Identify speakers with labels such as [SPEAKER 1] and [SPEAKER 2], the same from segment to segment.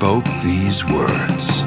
[SPEAKER 1] spoke these words.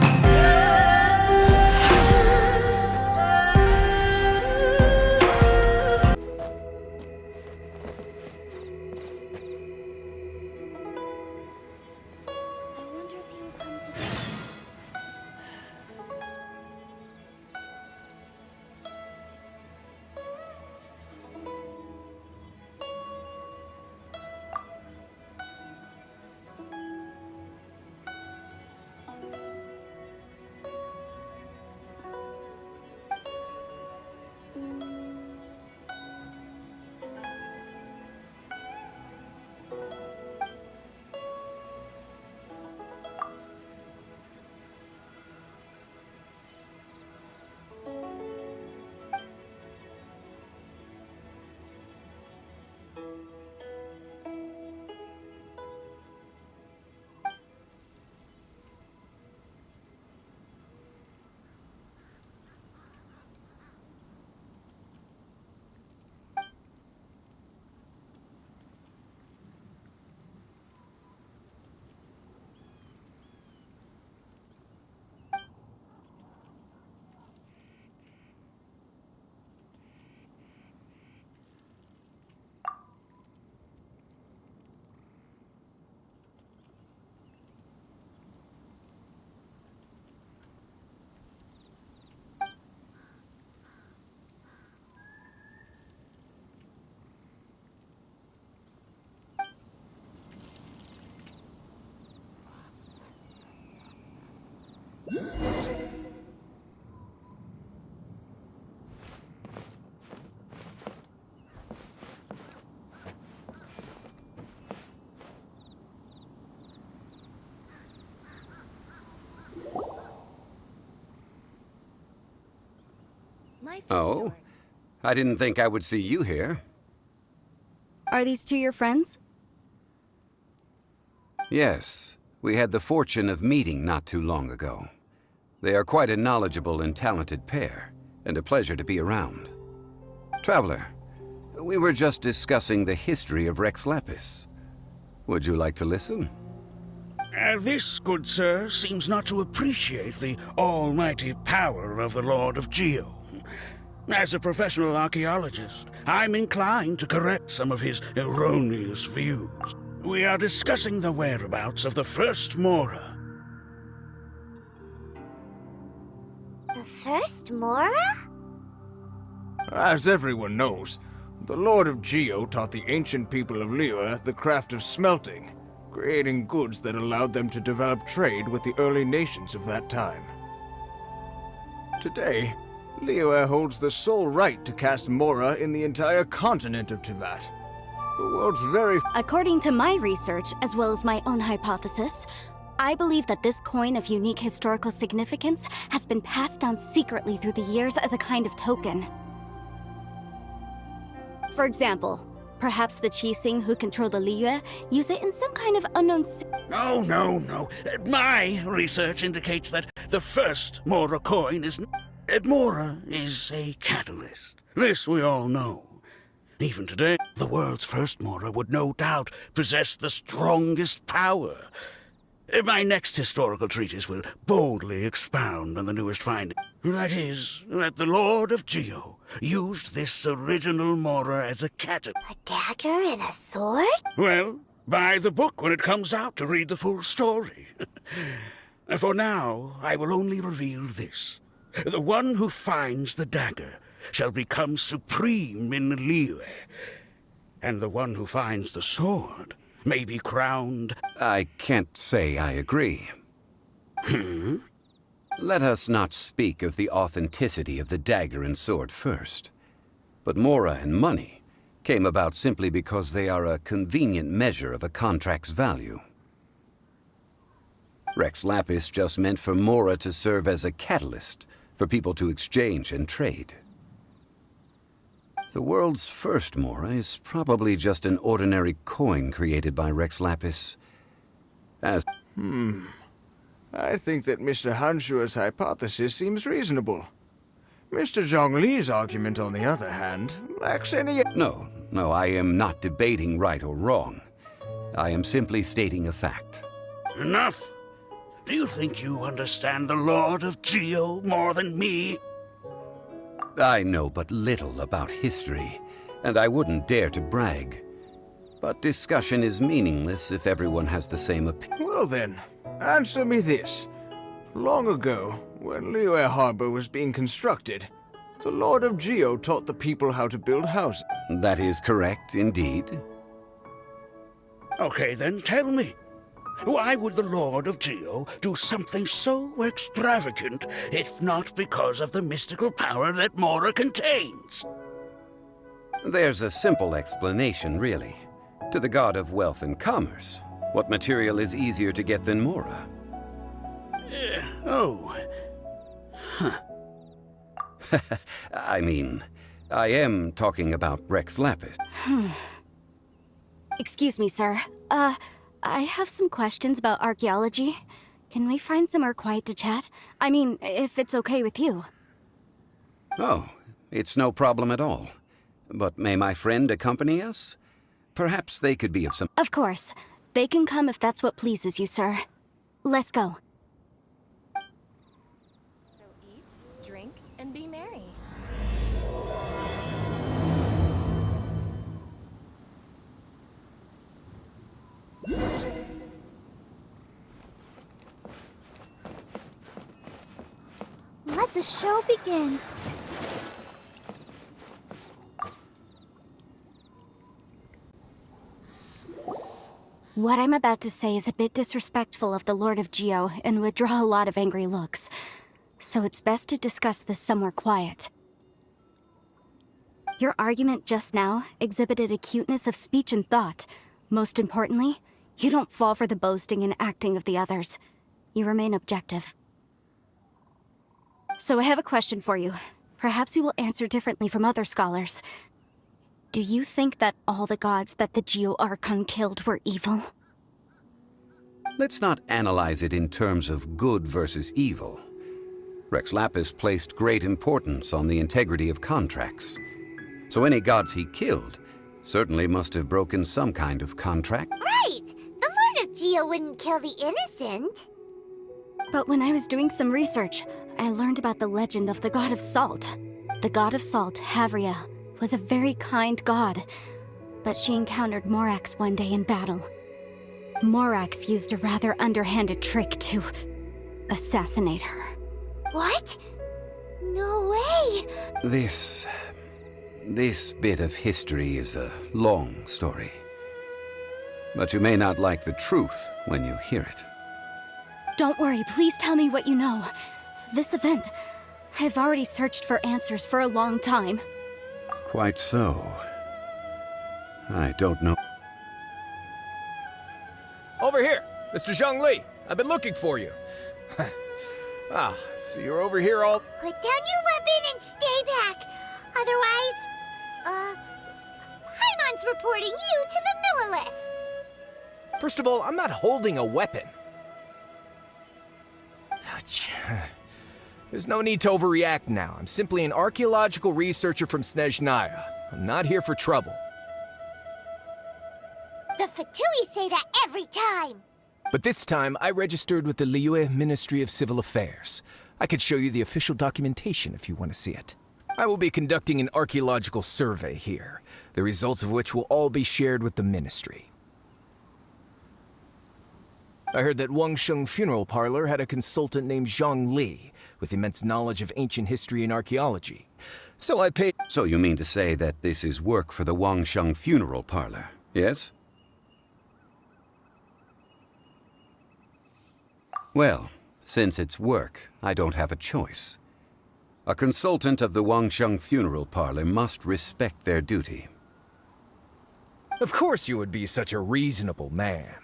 [SPEAKER 2] Oh? I didn't think I would see you here.
[SPEAKER 3] Are these two your friends?
[SPEAKER 2] Yes. We had the fortune of meeting not too long ago. They are quite a knowledgeable and talented pair, and a pleasure to be around. Traveler, we were just discussing the history of Rex Lapis. Would you like to listen?
[SPEAKER 4] This, good sir, seems not to appreciate the almighty power of the Lord of Geo. As a professional archaeologist, I'm inclined to correct some of his erroneous views. We are discussing the whereabouts of the first Mora.
[SPEAKER 5] The first Mora?
[SPEAKER 6] As everyone knows, the Lord of Geo taught the ancient people of Liyue the craft of smelting, creating goods that allowed them to develop trade with the early nations of that time. Today, Liyue holds the sole right to cast Mora in the entire continent of Teyvat. The world's very...
[SPEAKER 3] According to my research, as well as my own hypothesis, I believe that this coin of unique historical significance has been passed down secretly through the years as a kind of token. For example, perhaps the Qixing who control the Liyue use it in some kind of unknown...
[SPEAKER 4] No. My research indicates that the first Mora coin is... Mora is a catalyst. This we all know. Even today, the world's first Mora would no doubt possess the strongest power. My next historical treatise will boldly expound on the newest finding. That is, that the Lord of Geo used this original Mora as a catalyst.
[SPEAKER 5] A dagger and a sword?
[SPEAKER 4] Well, buy the book when it comes out to read the full story. For now, I will only reveal this. The one who finds the dagger shall become supreme in Liyue, and the one who finds the sword may be crowned...
[SPEAKER 2] I can't say I agree. Let us not speak of the authenticity of the dagger and sword first. But Mora and money came about simply because they are a convenient measure of a contract's value. Rex Lapis just meant for Mora to serve as a catalyst for people to exchange and trade. The world's first Mora is probably just an ordinary coin created by Rex Lapis. As...
[SPEAKER 6] I think that Mr. Hanshua's hypothesis seems reasonable. Mr. Zhongli's argument, on the other hand, lacks any...
[SPEAKER 2] No, I am not debating right or wrong. I am simply stating a fact.
[SPEAKER 4] Enough! Do you think you understand the Lord of Geo more than me?
[SPEAKER 2] I know but little about history, and I wouldn't dare to brag. But discussion is meaningless if everyone has the same opinion.
[SPEAKER 6] Well then, answer me this. Long ago, when Liyue Harbor was being constructed, the Lord of Geo taught the people how to build houses.
[SPEAKER 2] That is correct, indeed.
[SPEAKER 4] Okay, then tell me. Why would the Lord of Geo do something so extravagant if not because of the mystical power that Mora contains?
[SPEAKER 2] There's a simple explanation, really. To the god of wealth and commerce, what material is easier to get than Mora?
[SPEAKER 4] Oh. Huh.
[SPEAKER 2] I mean, I am talking Rex Rex Lapis.
[SPEAKER 3] Excuse me, sir. I have some questions about archaeology. Can we find somewhere quiet to chat? I mean, if it's okay with you.
[SPEAKER 2] Oh, it's no problem at all. But may my friend accompany us? Perhaps they could be of some...
[SPEAKER 3] Of course. They can come if that's what pleases you, sir. Let's go.
[SPEAKER 7] So eat, drink, and be merry.
[SPEAKER 5] Let the show begin.
[SPEAKER 3] What I'm about to say is a bit disrespectful of the Lord of Geo and would draw a lot of angry looks. So it's best to discuss this somewhere quiet. Your argument just now exhibited acuteness of speech and thought. Most importantly, you don't fall for the boasting and acting of the others. You remain objective. So I have a question for you. Perhaps you will answer differently from other scholars. Do you think that all the gods that the Geo Archon killed were evil?
[SPEAKER 2] Let's not analyze it in terms of good versus evil. Rex Lapis placed great importance on the integrity of contracts. So any gods he killed certainly must have broken some kind of contract.
[SPEAKER 5] Right! The Lord of Geo wouldn't kill the innocent.
[SPEAKER 3] But when I was doing some research, I learned about the legend of the god of salt. The god of salt, Havria, was a very kind god, but she encountered Morax one day in battle. Morax used a rather underhanded trick to assassinate her.
[SPEAKER 5] What? No way!
[SPEAKER 2] This bit of history is a long story. But you may not like the truth when you hear it.
[SPEAKER 3] Don't worry, please tell me what you know. This event, I've already searched for answers for a long time.
[SPEAKER 2] Quite so. I don't know.
[SPEAKER 8] Over here, Mr. Zhongli. I've been looking for you. So you're over here all...
[SPEAKER 5] Put down your weapon and stay back. Otherwise, Paimon's reporting you to the Millilith.
[SPEAKER 8] First of all, I'm not holding a weapon. There's no need to overreact now. I'm simply an archaeological researcher from Snezhnaya. I'm not here for trouble.
[SPEAKER 5] The Fatui say that every time.
[SPEAKER 8] But this time, I registered with the Liyue Ministry of Civil Affairs. I could show you the official documentation if you want to see it. I will be conducting an archaeological survey here, the results of which will all be shared with the ministry. I heard that Wangsheng Funeral Parlor had a consultant named Zhongli, with immense knowledge of ancient history and archaeology. So I paid...
[SPEAKER 2] So you mean to say that this is work for the Wangsheng Funeral Parlor, yes? Well, since it's work, I don't have a choice. A consultant of the Wangsheng Funeral Parlor must respect their duty.
[SPEAKER 8] Of course you would be such a reasonable man.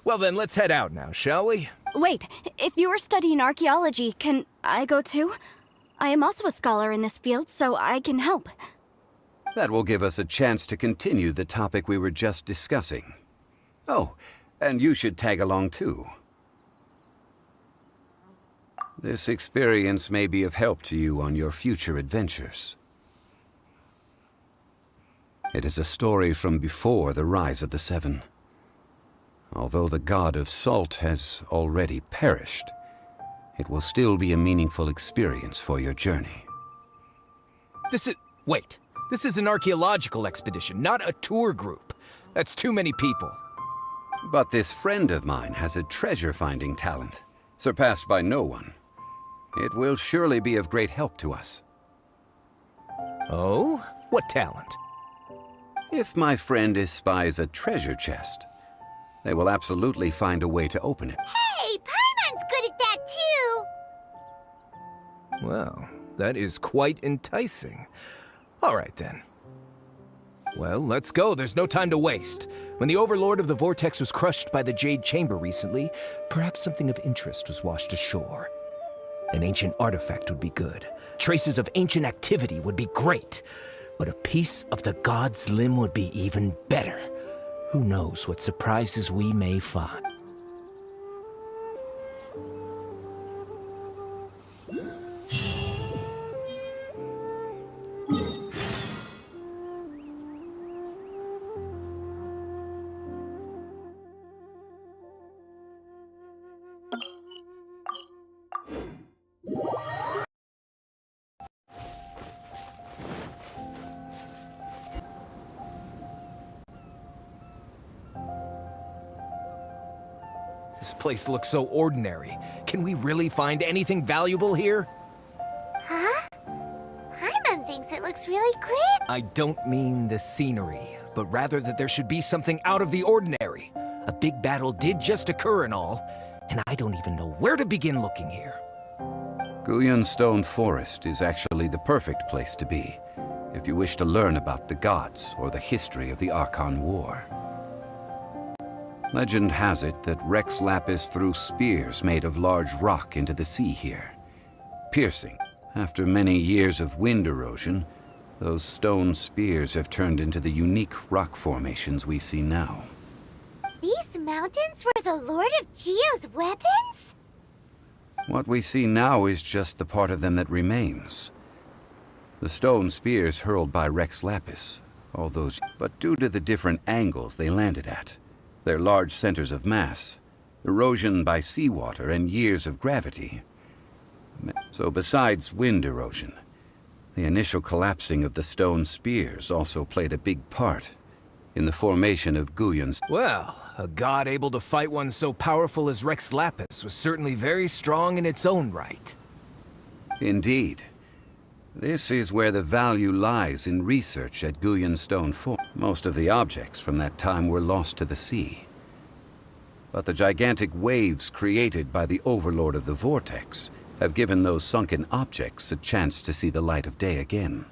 [SPEAKER 8] Well then, let's head out now, shall we?
[SPEAKER 3] Wait, if you are studying archaeology, can I go too? I am also a scholar in this field, so I can help.
[SPEAKER 2] That will give us a chance to continue the topic we were just discussing. Oh, and you should tag along too. This experience may be of help to you on your future adventures. It is a story from before the rise of the Seven. Although the god of salt has already perished, it will still be a meaningful experience for your journey.
[SPEAKER 8] Wait. This is an archaeological expedition, not a tour group. That's too many people.
[SPEAKER 2] But this friend of mine has a treasure-finding talent, surpassed by no one. It will surely be of great help to us.
[SPEAKER 8] Oh? What talent?
[SPEAKER 2] If my friend espies a treasure chest, they will absolutely find a way to open it.
[SPEAKER 5] Hey, Paimon's good at that too!
[SPEAKER 8] Well, that is quite enticing. All right, then. Well, let's go. There's no time to waste. When the Overlord of the Vortex was crushed by the Jade Chamber recently, perhaps something of interest was washed ashore. An ancient artifact would be good. Traces of ancient activity would be great. But a piece of the god's limb would be even better. Who knows what surprises we may find. This place looks so ordinary. Can we really find anything valuable here?
[SPEAKER 5] Huh? Paimon thinks it looks really great.
[SPEAKER 8] I don't mean the scenery, but rather that there should be something out of the ordinary. A big battle did just occur and all, and I don't even know where to begin looking here.
[SPEAKER 2] Guyan Stone Forest is actually the perfect place to be, if you wish to learn about the gods or the history of the Archon War. Legend has it that Rex Lapis threw spears made of large rock into the sea here, piercing. After many years of wind erosion, those stone spears have turned into the unique rock formations we see now.
[SPEAKER 5] These mountains were the Lord of Geo's weapons?
[SPEAKER 2] What we see now is just the part of them that remains. The stone spears hurled by Rex Lapis, but due to the different angles they landed at, their large centers of mass, erosion by seawater, and years of gravity. So besides wind erosion, the initial collapsing of the stone spears also played a big part in the formation of Guyan's.
[SPEAKER 8] Well, a god able to fight one so powerful as Rex Lapis was certainly very strong in its own right.
[SPEAKER 2] Indeed. This is where the value lies in research at Guyan Stone Fort. Most of the objects from that time were lost to the sea. But the gigantic waves created by the Overlord of the Vortex have given those sunken objects a chance to see the light of day again.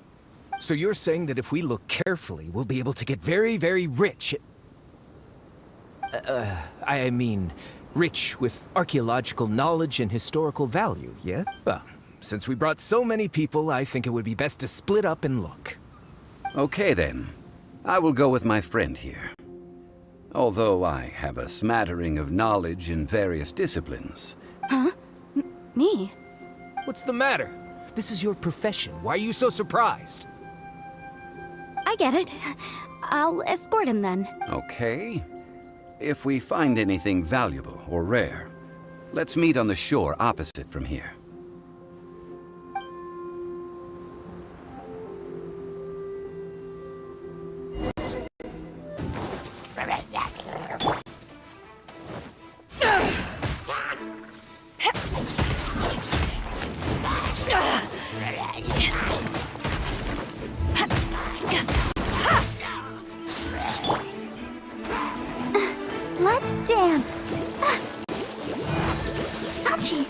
[SPEAKER 8] So you're saying that if we look carefully, we'll be able to get very, very rich. I mean, rich with archaeological knowledge and historical value, yeah? Well, since we brought so many people, I think it would be best to split up and look.
[SPEAKER 2] Okay then. I will go with my friend here. Although I have a smattering of knowledge in various disciplines.
[SPEAKER 3] Huh? Me?
[SPEAKER 8] What's the matter? This is your profession. Why are you so surprised?
[SPEAKER 3] I get it. I'll escort him then.
[SPEAKER 2] Okay. If we find anything valuable or rare, let's meet on the shore opposite from here.
[SPEAKER 5] Let's dance. Ouchie.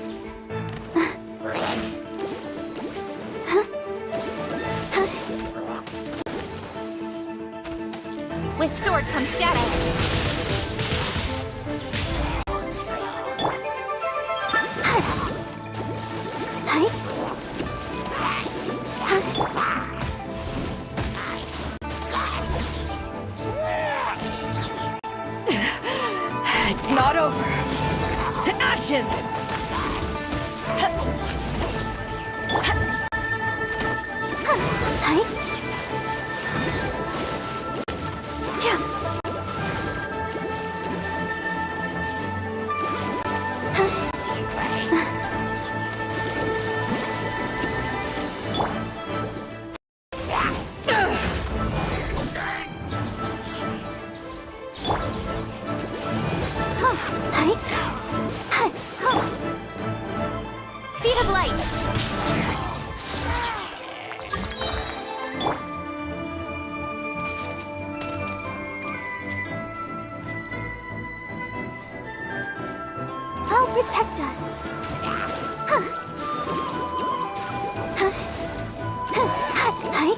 [SPEAKER 7] With sword comes shadow. It's not over. To ashes!
[SPEAKER 5] protect us. Hi.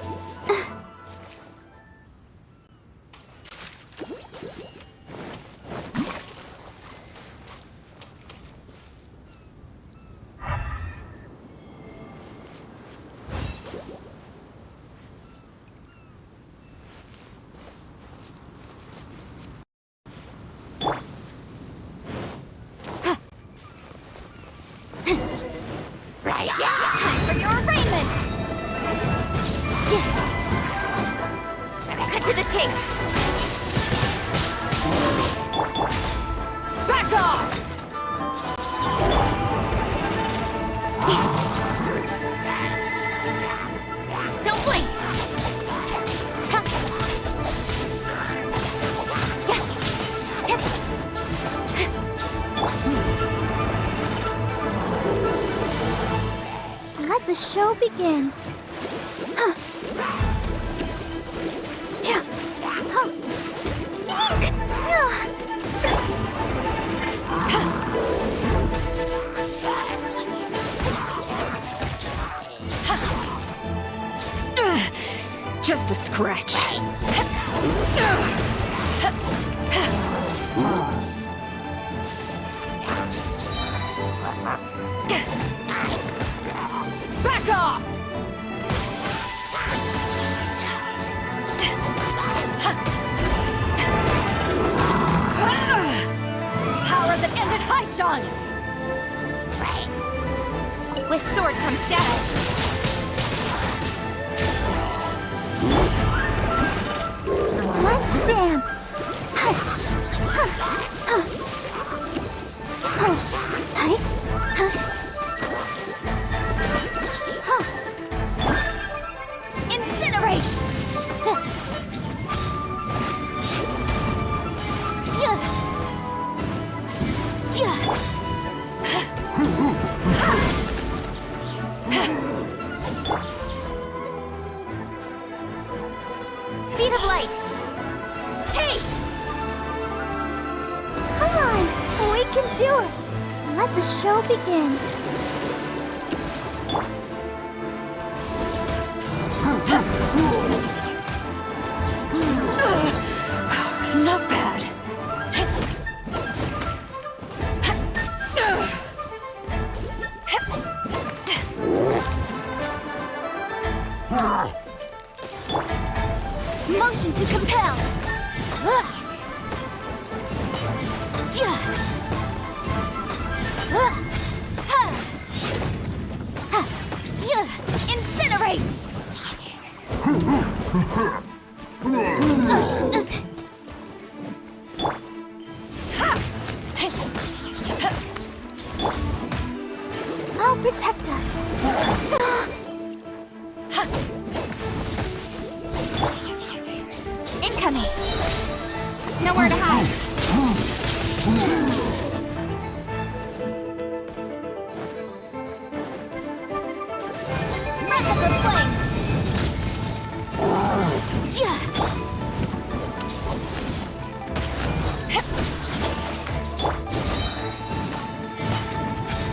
[SPEAKER 7] Time for your arraignment! Cut to the chase! Back off! Don't blink!
[SPEAKER 5] Let the show begin.
[SPEAKER 7] Just a scratch. Back off! Power that ended Haishan! With sword comes shadow.
[SPEAKER 5] Let's dance.
[SPEAKER 3] Incinerate!
[SPEAKER 5] Speed of light. Hey! Come on, we can do it. Let the show begin.
[SPEAKER 7] Not bad.
[SPEAKER 3] Motion to compel! Incinerate!
[SPEAKER 5] I'll protect us.
[SPEAKER 7] Incoming! Nowhere to hide.
[SPEAKER 3] Breath of the flame!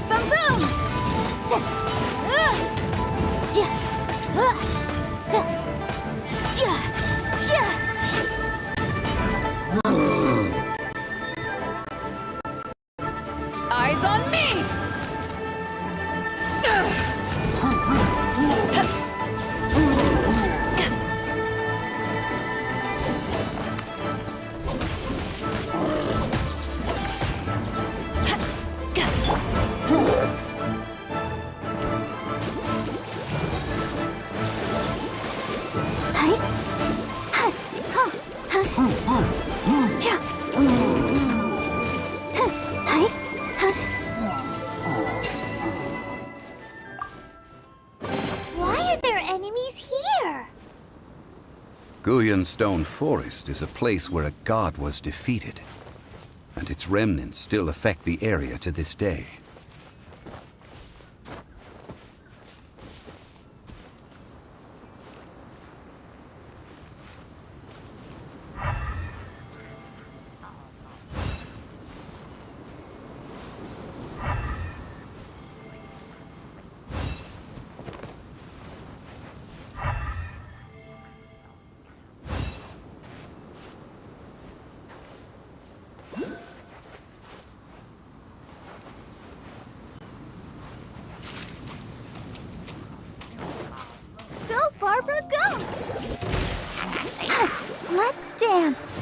[SPEAKER 3] Boom boom!
[SPEAKER 7] Eyes on me!
[SPEAKER 5] Why are there enemies here?
[SPEAKER 2] Guyan Stone Forest is a place where a god was defeated, and its remnants still affect the area to this day.
[SPEAKER 5] chance.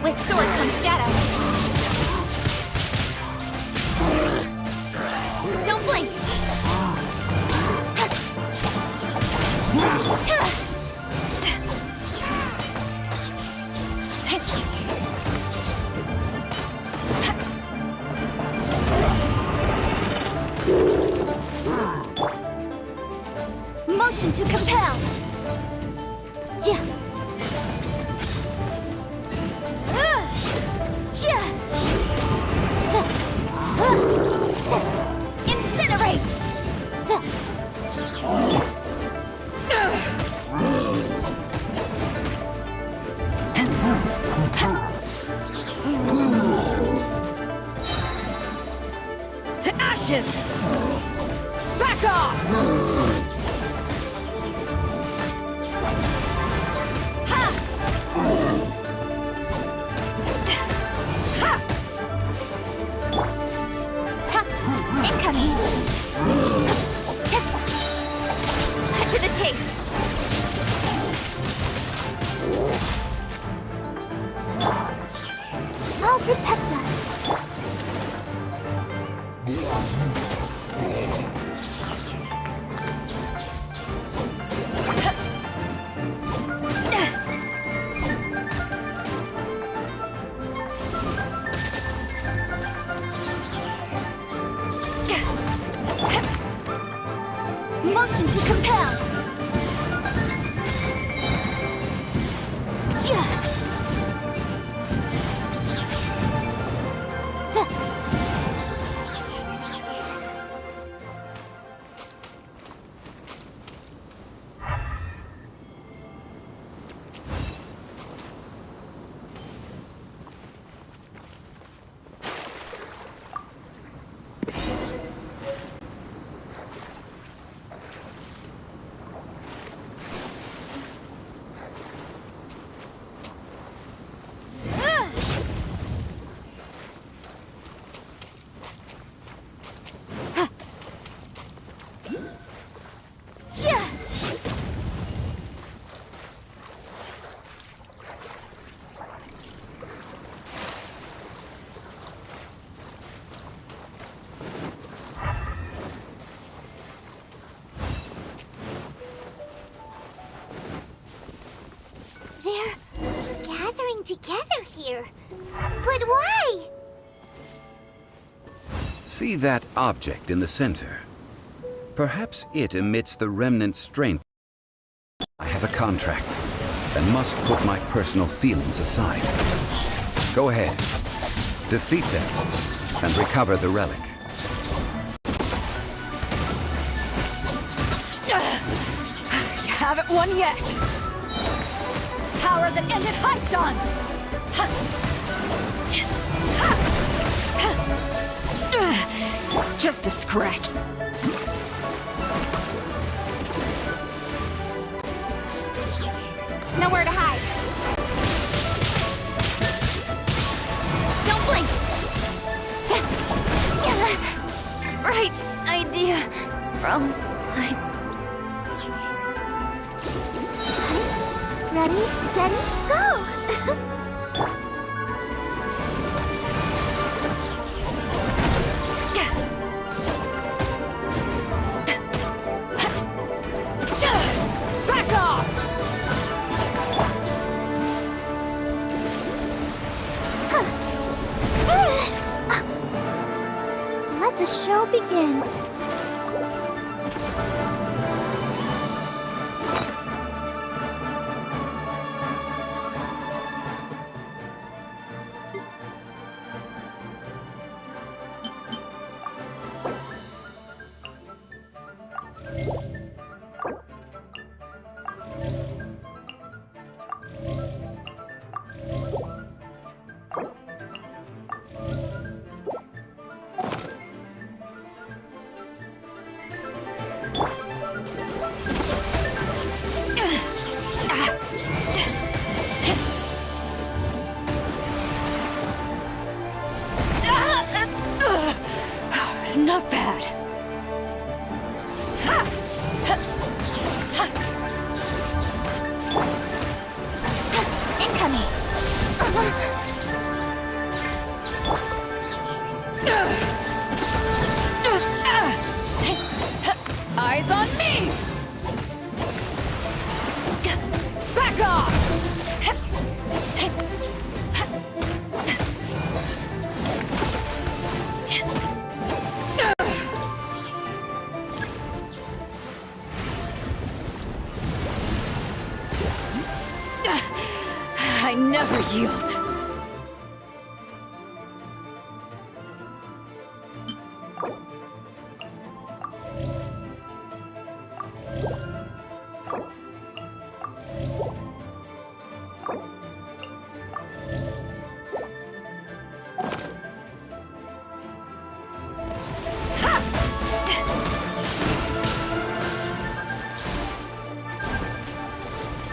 [SPEAKER 7] With sword comes shadow. Don't blink.
[SPEAKER 5] Motion to compel. Ja. Ja. Da. Da. Incinerate. Da.
[SPEAKER 7] To ashes! Back off!
[SPEAKER 5] Ha. Ha. Ha. Incoming.
[SPEAKER 7] Cut to the chase!
[SPEAKER 5] I'll protect us. Motion to compel. Ja. Da. Ja. They're gathering together here. But why?
[SPEAKER 2] See that object in the center? Perhaps it emits the remnant strength. I have a contract and must put my personal feelings aside. Go ahead, defeat them, and recover the relic.
[SPEAKER 7] You haven't won yet! Power that ended Haishan! Just a scratch. Nowhere to hide. Don't blink.
[SPEAKER 5] Right idea. Wrong time. Ready, steady, go!
[SPEAKER 7] Back off!
[SPEAKER 5] Let the show begin.
[SPEAKER 7] Not bad. Ha! Ha! Ha!
[SPEAKER 5] Incoming.
[SPEAKER 7] Eyes on me! Back off! I never yield.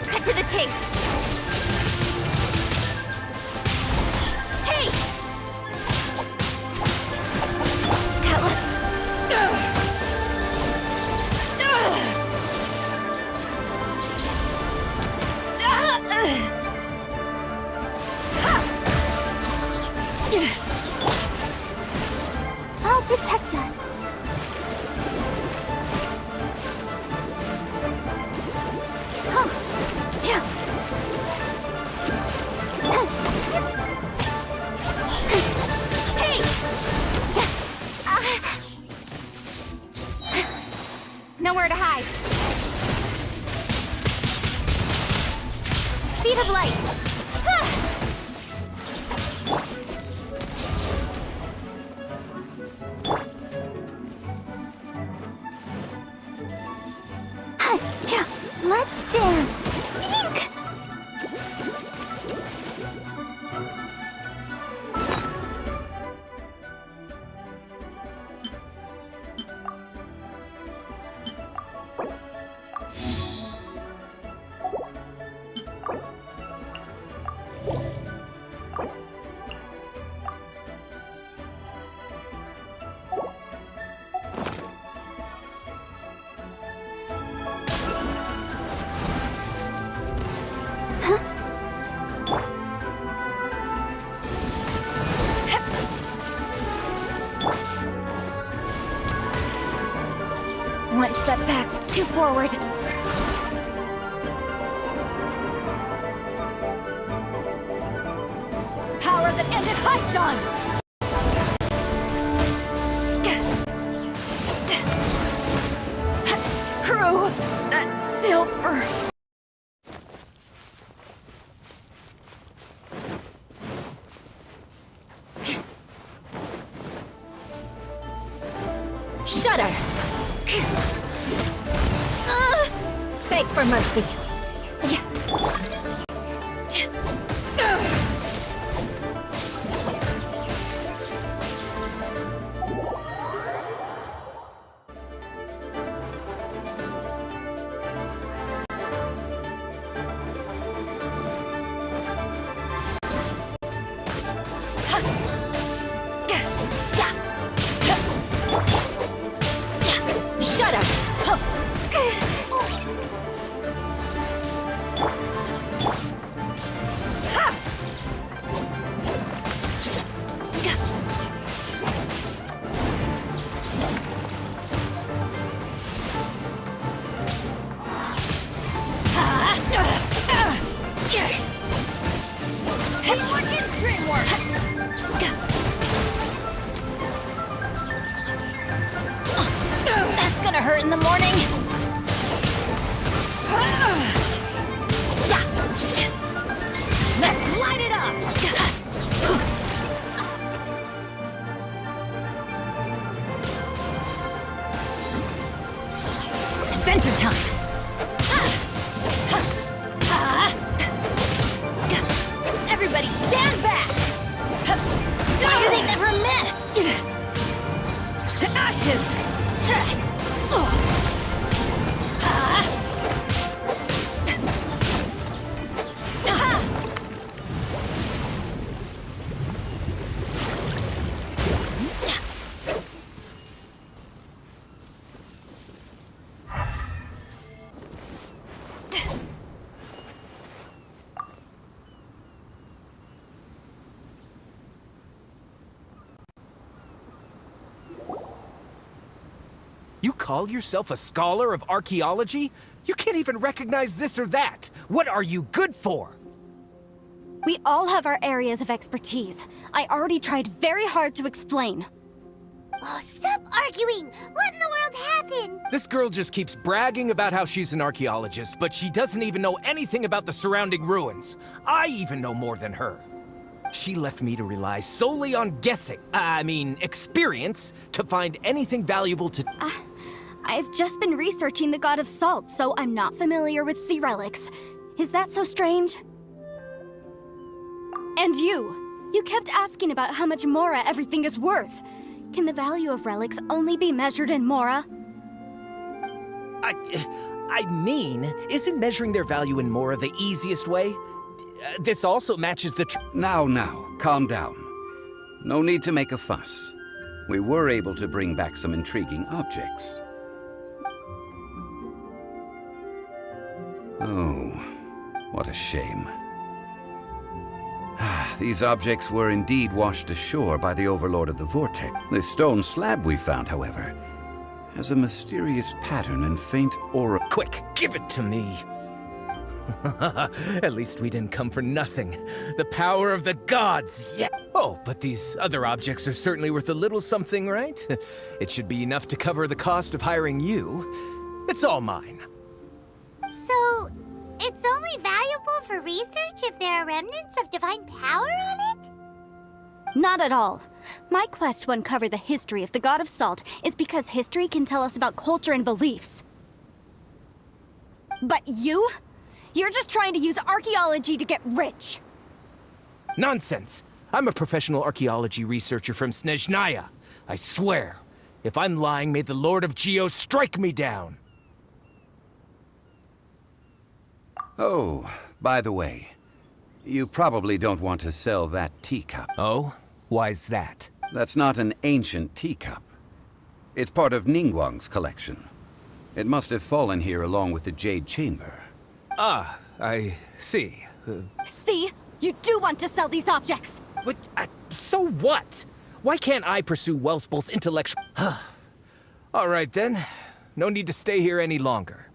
[SPEAKER 5] Cut to the chase. Hey! I'll protect us. Nowhere to hide. Speed of light. Let's dance. Eek! One step back, two forward.
[SPEAKER 7] Power that ended Haishan! Crew, that silver.
[SPEAKER 3] Shudder! Beg for mercy. That's gonna hurt in the morning. Let's light it up. Adventure time. Everybody stand back. Why do they never miss?
[SPEAKER 7] To ashes!
[SPEAKER 8] call yourself a scholar of archaeology? You can't even recognize this or that. What are you good for?
[SPEAKER 3] We all have our areas of expertise. I already tried very hard to explain.
[SPEAKER 5] Oh, stop arguing! What in the world happened?
[SPEAKER 8] This girl just keeps bragging about how she's an archaeologist, but she doesn't even know anything about the surrounding ruins. I even know more than her. She left me to rely solely on guessing, experience, to find anything valuable to...
[SPEAKER 3] I've just been researching the God of Salt, so I'm not familiar with sea relics. Is that so strange? And you kept asking about how much Mora everything is worth. Can the value of relics only be measured in Mora?
[SPEAKER 8] Isn't measuring their value in Mora the easiest way? This also matches the...
[SPEAKER 2] Now, calm down. No need to make a fuss. We were able to bring back some intriguing objects. Oh, what a shame. These objects were indeed washed ashore by the Overlord of the Vortex. This stone slab we found, however, has a mysterious pattern and faint aura.
[SPEAKER 8] Quick, give it to me. At least we didn't come for nothing. The power of the gods, yeah. Oh, but these other objects are certainly worth a little something, right? It should be enough to cover the cost of hiring you. It's all mine.
[SPEAKER 5] So, it's only valuable for research if there are remnants of divine power on it?
[SPEAKER 3] Not at all. My quest to uncover the history of the God of Salt is because history can tell us about culture and beliefs. But you're just trying to use archaeology to get rich.
[SPEAKER 8] Nonsense! I'm a professional archaeology researcher from Snezhnaya. I swear, if I'm lying, may the Lord of Geo strike me down.
[SPEAKER 2] Oh, by the way, you probably don't want to sell that teacup.
[SPEAKER 8] Oh? Why's that?
[SPEAKER 2] That's not an ancient teacup. It's part of Ningguang's collection. It must have fallen here along with the Jade Chamber.
[SPEAKER 8] Ah, I see.
[SPEAKER 3] See? You do want to sell these objects!
[SPEAKER 8] But, so what? Why can't I pursue wealth both intellectual... All right, then. No need to stay here any longer.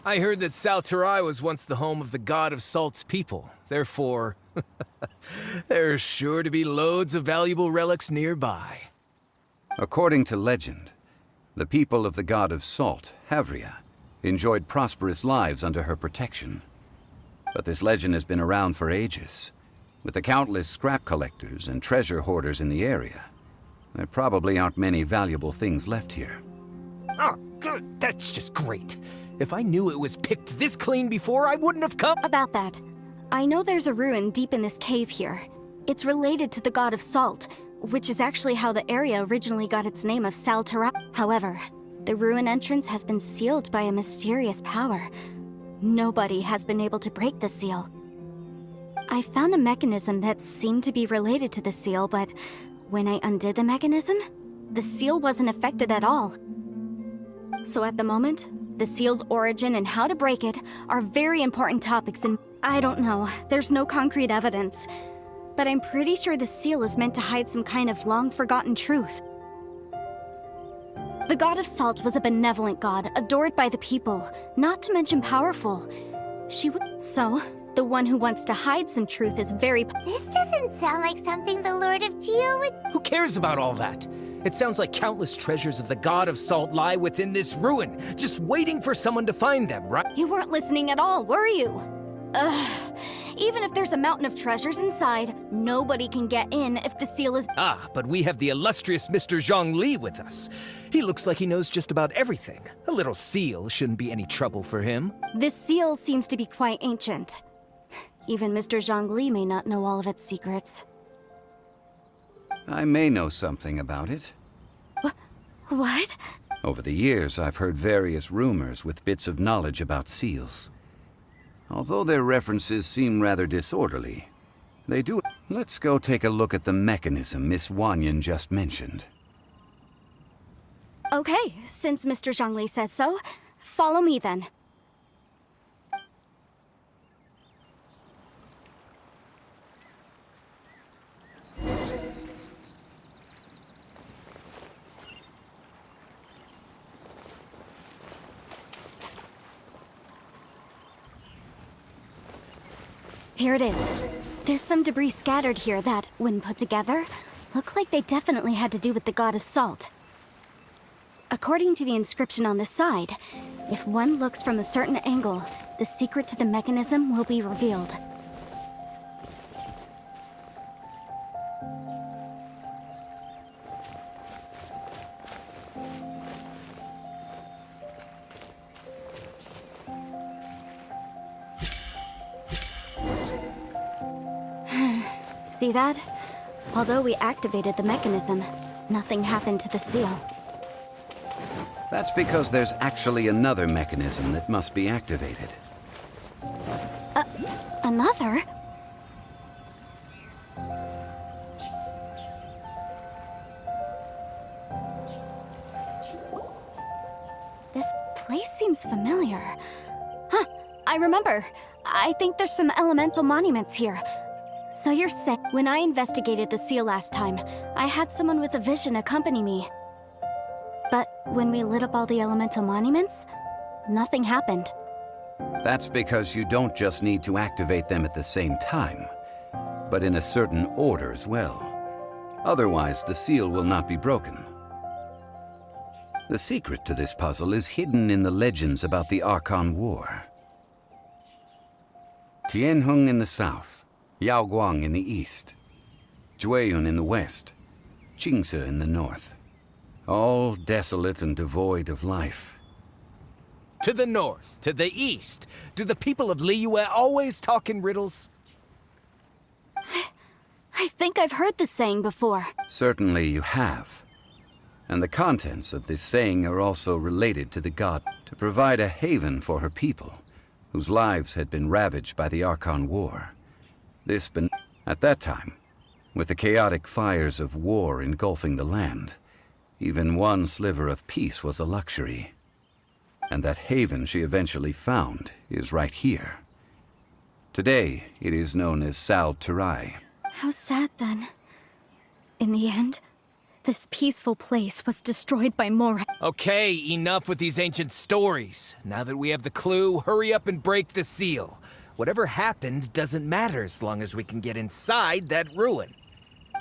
[SPEAKER 8] I heard that Salterai was once the home of the God of Salt's people. Therefore, there's sure to be loads of valuable relics nearby.
[SPEAKER 2] According to legend, the people of the God of Salt, Havria, enjoyed prosperous lives under her protection. But this legend has been around for ages. With the countless scrap collectors and treasure hoarders in the area, there probably aren't many valuable things left here.
[SPEAKER 8] Oh, good. That's just great. If I knew it was picked this clean before, I wouldn't have come.
[SPEAKER 3] About that, I know there's a ruin deep in this cave here. It's related to the God of Salt, which is actually how the area originally got its name of Salterai. However, the ruin entrance has been sealed by a mysterious power. Nobody has been able to break the seal. I found a mechanism that seemed to be related to the seal, but when I undid the mechanism, the seal wasn't affected at all. So at the moment, the seal's origin and how to break it are very important topics, and I don't know, there's no concrete evidence. But I'm pretty sure the seal is meant to hide some kind of long-forgotten truth. The God of Salt was a benevolent god, adored by the people, not to mention powerful. So, the one who wants to hide some truth is very...
[SPEAKER 5] This doesn't sound like something the Lord of Geo would...
[SPEAKER 8] Who cares about all that? It sounds like countless treasures of the God of Salt lie within this ruin, just waiting for someone to find them, right?
[SPEAKER 3] You weren't listening at all, were you? Ugh. Even if there's a mountain of treasures inside, Nobody can get in if the seal is...
[SPEAKER 8] Ah, but we have the illustrious Mr. Zhongli with us. He looks like he knows just about everything. A little seal shouldn't be any trouble for him.
[SPEAKER 3] This seal seems to be quite ancient. Even Mr. Zhongli may not know all of its secrets.
[SPEAKER 2] I may know something about it.
[SPEAKER 3] What?
[SPEAKER 2] Over the years, I've heard various rumors with bits of knowledge about seals. Although their references seem rather disorderly, they do... Let's go take a look at the mechanism Miss Wanyan just mentioned.
[SPEAKER 3] Okay, since Mr. Zhongli says so, follow me then. Here it is. There's some debris scattered here that, when put together, look like they definitely had to do with the god of salt. According to the inscription on the side, if one looks from a certain angle, the secret to the mechanism will be revealed. See that? Although we activated the mechanism, nothing happened to the seal.
[SPEAKER 2] That's because there's actually another mechanism that must be activated.
[SPEAKER 3] Another? This place seems familiar. Huh, I remember. I think there's some elemental monuments here. So you're saying, when I investigated the seal last time, I had someone with a vision accompany me. But when we lit up all the elemental monuments, nothing happened.
[SPEAKER 2] That's because you don't just need to activate them at the same time, but in a certain order as well. Otherwise, the seal will not be broken. The secret to this puzzle is hidden in the legends about the Archon War. Tianheng in the south, Yaoguang in the east, Jueyun in the west, Qingce in the north. All desolate and devoid of life.
[SPEAKER 8] To the north, to the east. Do the people of Liyue always talk in riddles?
[SPEAKER 3] I think I've heard this saying before.
[SPEAKER 2] Certainly you have. And the contents of this saying are also related to the god, to provide a haven for her people, whose lives had been ravaged by the Archon War. This been at that time, with the chaotic fires of war engulfing the land, even one sliver of peace was a luxury. And that haven she eventually found is right here. Today, it is known as Sal Turai.
[SPEAKER 3] How sad then. In the end, this peaceful place was destroyed by Morak.
[SPEAKER 8] Okay, enough with these ancient stories. Now that we have the clue, hurry up and break the seal. Whatever happened doesn't matter as long as we can get inside that ruin.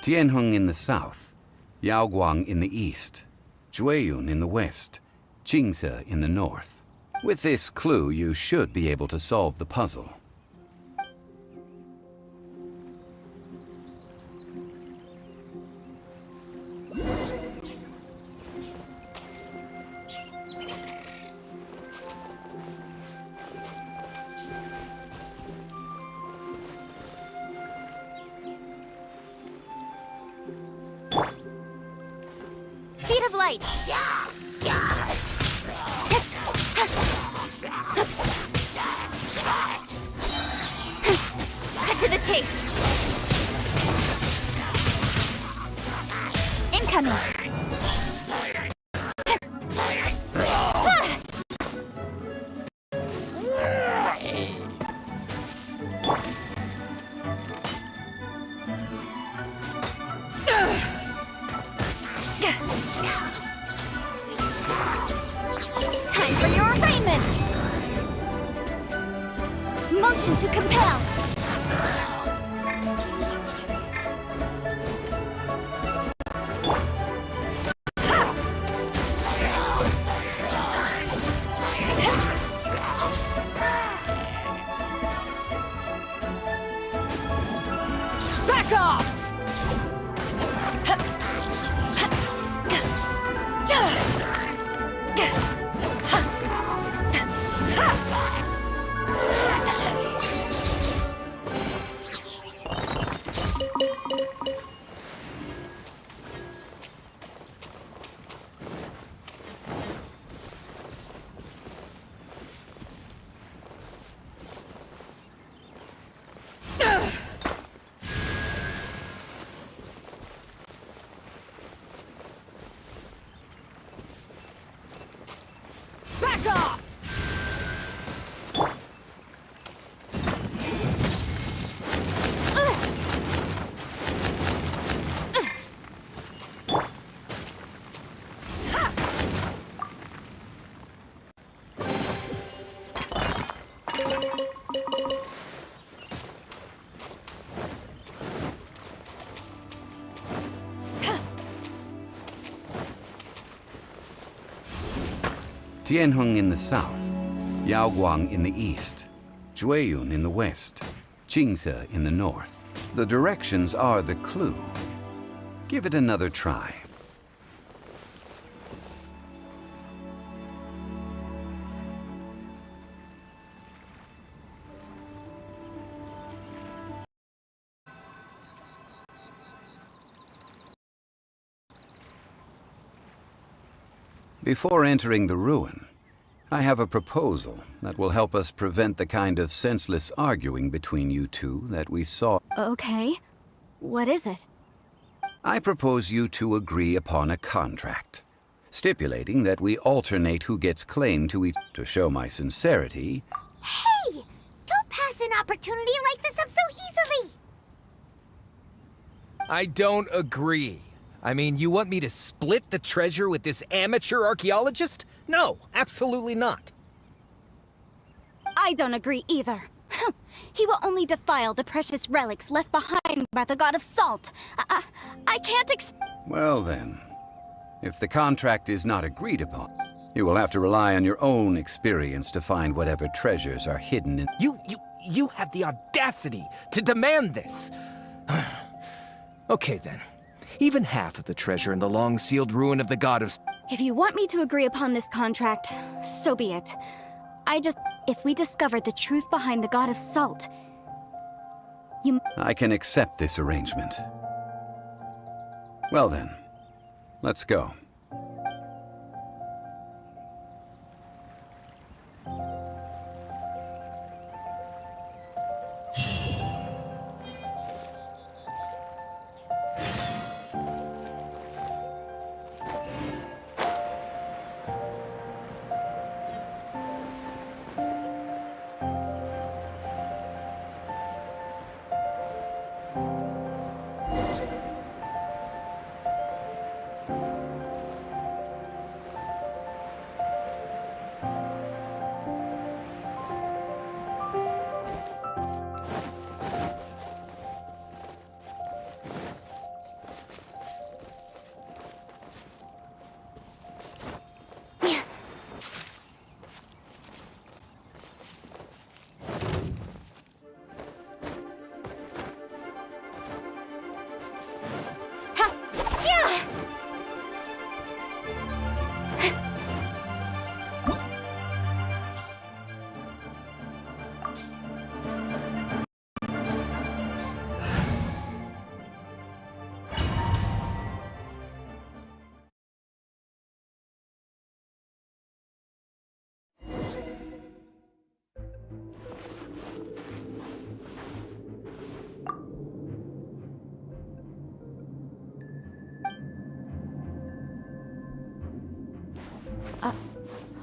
[SPEAKER 2] Tianheng in the south, Yaoguang in the east, Jueyun in the west, Qingce in the north. With this clue, you should be able to solve the puzzle.
[SPEAKER 5] Speed of light. Cut to the chase. Incoming.
[SPEAKER 3] Time for your arraignment! Motion to compel!
[SPEAKER 7] Back off!
[SPEAKER 2] Tianheng in the south, Yaoguang in the east, Jueyun in the west, Qingce in the north. The directions are the clue. Give it another try. Before entering the ruin, I have a proposal that will help us prevent the kind of senseless arguing between you two that we saw.
[SPEAKER 3] Okay. What is it?
[SPEAKER 2] I propose you two agree upon a contract, stipulating that we alternate who gets claim to each. To show my sincerity,
[SPEAKER 5] Hey! Don't pass an opportunity like this up so easily!
[SPEAKER 8] I don't agree. I mean, you want me to split the treasure with this amateur archaeologist? No, absolutely not.
[SPEAKER 3] I don't agree either. He will only defile the precious relics left behind by the god of salt. I can't
[SPEAKER 2] well then, if the contract is not agreed upon, you will have to rely on your own experience to find whatever treasures are hidden in.
[SPEAKER 8] You have the audacity to demand this. Okay then. Even half of the treasure in the long-sealed ruin of the god of...
[SPEAKER 3] If you want me to agree upon this contract, so be it. If we discover the truth behind the god of salt,
[SPEAKER 2] I can accept this arrangement. Well then, let's go.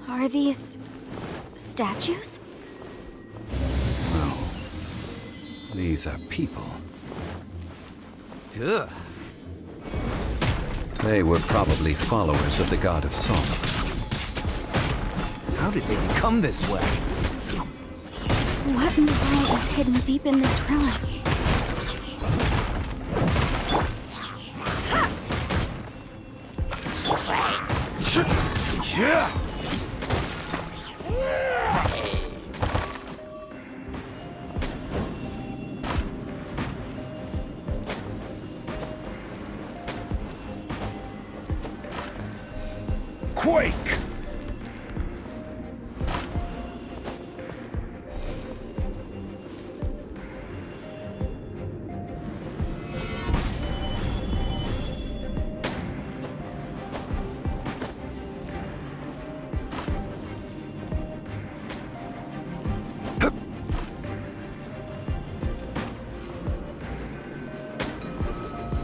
[SPEAKER 3] Are these statues?
[SPEAKER 2] No. These are people.
[SPEAKER 8] Duh.
[SPEAKER 2] They were probably followers of the god of salt.
[SPEAKER 8] How did they become this way?
[SPEAKER 3] What in the world is hidden deep in this ruin?
[SPEAKER 6] Yeah! Quake!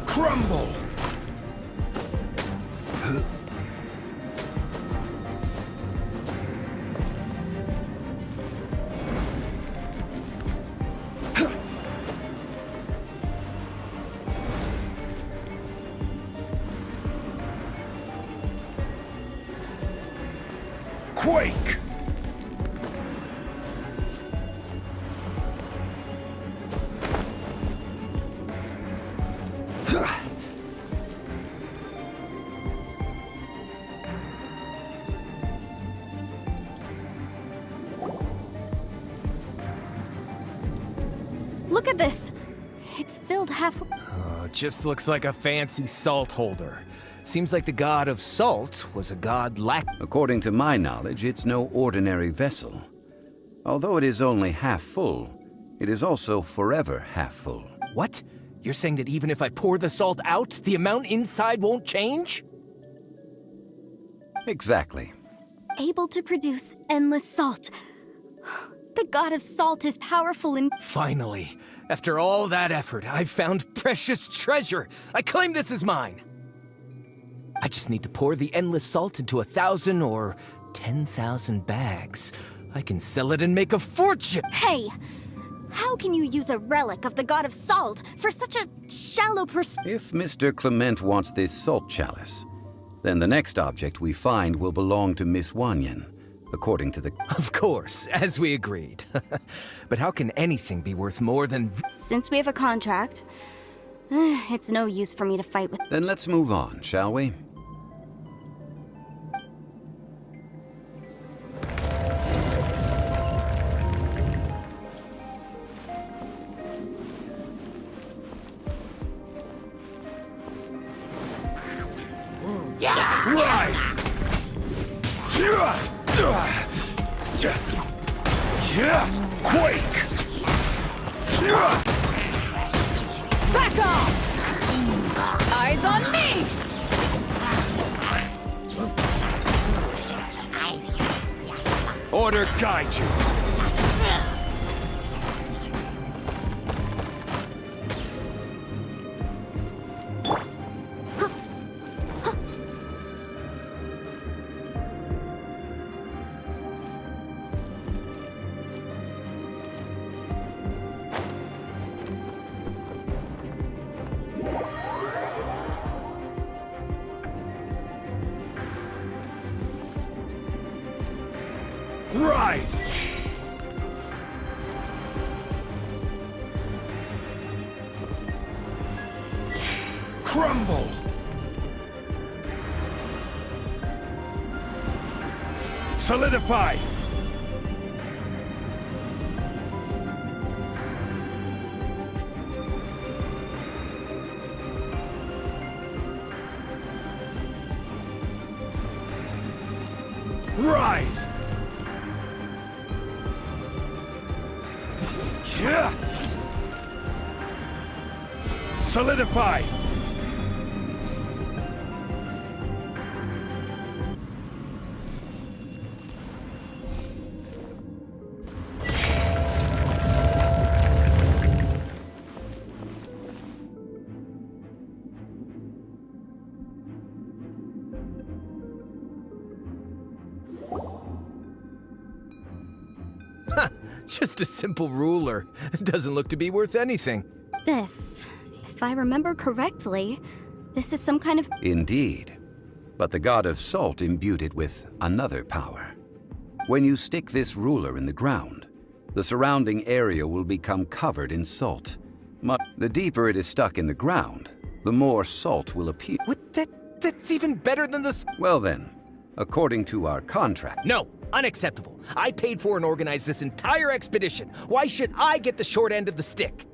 [SPEAKER 6] Crumble! Quake!
[SPEAKER 3] Look at this! It's filled half.
[SPEAKER 8] Just looks like a fancy salt holder. Seems like the god of salt was a god
[SPEAKER 2] According to my knowledge, it's no ordinary vessel. Although it is only half full, it is also forever half full.
[SPEAKER 8] What? You're saying that even if I pour the salt out, the amount inside won't change?
[SPEAKER 2] Exactly.
[SPEAKER 3] Able to produce endless salt. The god of salt is powerful in.
[SPEAKER 8] Finally, after all that effort, I've found precious treasure. I claim this as mine. I just need to pour the endless salt into 1,000 or 10,000 bags. I can sell it and make a fortune!
[SPEAKER 3] Hey! How can you use a relic of the god of salt for such a shallow
[SPEAKER 2] If Mr. Clement wants this salt chalice, then the next object we find will belong to Miss Wanyan, according to the...
[SPEAKER 8] Of course, as we agreed. But how can anything be worth more than...
[SPEAKER 3] Since we have a contract, it's no use for me to fight with.
[SPEAKER 2] Then let's move on, shall we?
[SPEAKER 1] Rise! Quake!
[SPEAKER 7] Back off! Eyes on me!
[SPEAKER 1] Order guide you. Rise! Crumble! Solidify! Rise! Yeah! Solidify!
[SPEAKER 8] Just a simple ruler. It doesn't look to be worth anything.
[SPEAKER 3] This, if I remember correctly, this is some kind of.
[SPEAKER 2] Indeed. But the god of salt imbued it with another power. When you stick this ruler in the ground, the surrounding area will become covered in salt. The deeper it is stuck in the ground, the more salt will appear.
[SPEAKER 8] What? That's even better than the...
[SPEAKER 2] Well then, according to our contract...
[SPEAKER 8] No, unacceptable. I paid for and organized this entire expedition. Why should I get the short end of the stick?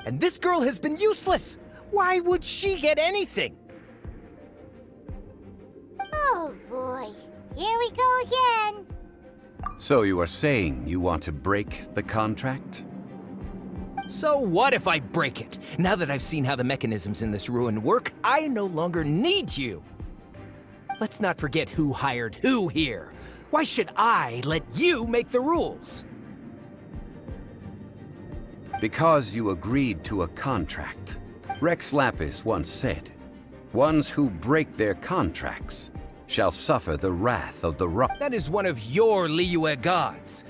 [SPEAKER 8] And this girl has been useless. Why would she get anything?
[SPEAKER 5] Oh boy, here we go again.
[SPEAKER 2] So you are saying you want to break the contract?
[SPEAKER 8] So what if I break it? Now that I've seen how the mechanisms in this ruin work, I no longer need you. Let's not forget who hired who here. Why should I let you make the rules?
[SPEAKER 2] Because you agreed to a contract. Rex Lapis once said, "Ones who break their contracts shall suffer the wrath of the rock."
[SPEAKER 8] That is one of your Liyue gods.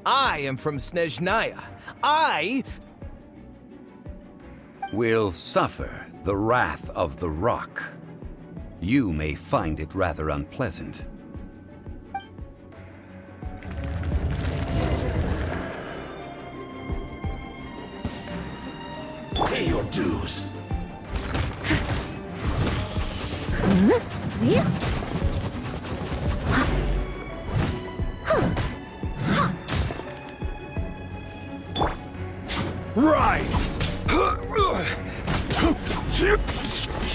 [SPEAKER 8] I am from Snezhnaya. I
[SPEAKER 2] will suffer the wrath of the rock. You may find it rather unpleasant.
[SPEAKER 1] Pay your dues. Rise!